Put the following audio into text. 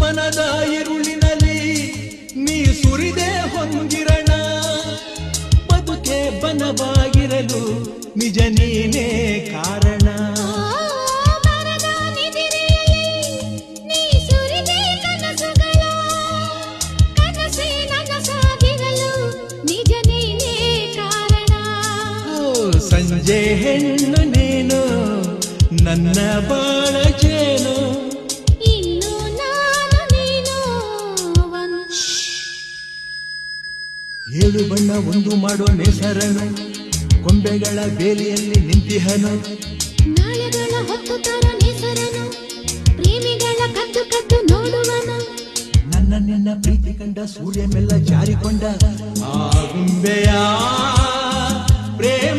ಮನದ ಇರುಳಿನಲ್ಲಿ ನೀ ಸುರಿದೆ ಹೊಂದಿರಣ, ಬದುಕೆ ಬನವಾಗಿರಲು ನಿಜ ನೀನೇ ಕಾರಣ. ಸಂಜೆ ಹೆಣ್ಣು ನೀನು ನನ್ನ ಬಾಳ ಜೇನು, ಇನ್ನು ನಾನು ನೀನು ಏಳು ಬಣ್ಣ ಒಂದು ಮಾಡೋ ನೇಸರನು, ಕೊಂಬೆಗಳ ಬೇಲಿಯಲ್ಲಿ ನಿಂತಿಹನು, ನಾಳೆಗಳ ಹೊತ್ತು ತರ ನೇಸರನು, ಪ್ರೇಮಿಗಳ ಕದ್ದು ಕದ್ದು ನೋಡುವನು. ನನ್ನ ನಿನ್ನ ಪ್ರೀತಿ ಕಂಡ ಸೂರ್ಯ ಮೆಲ್ಲ ಜಾರಿಕೊಂಡ ಆ ಗುಂಬೆಯ ಪ್ರೇಮ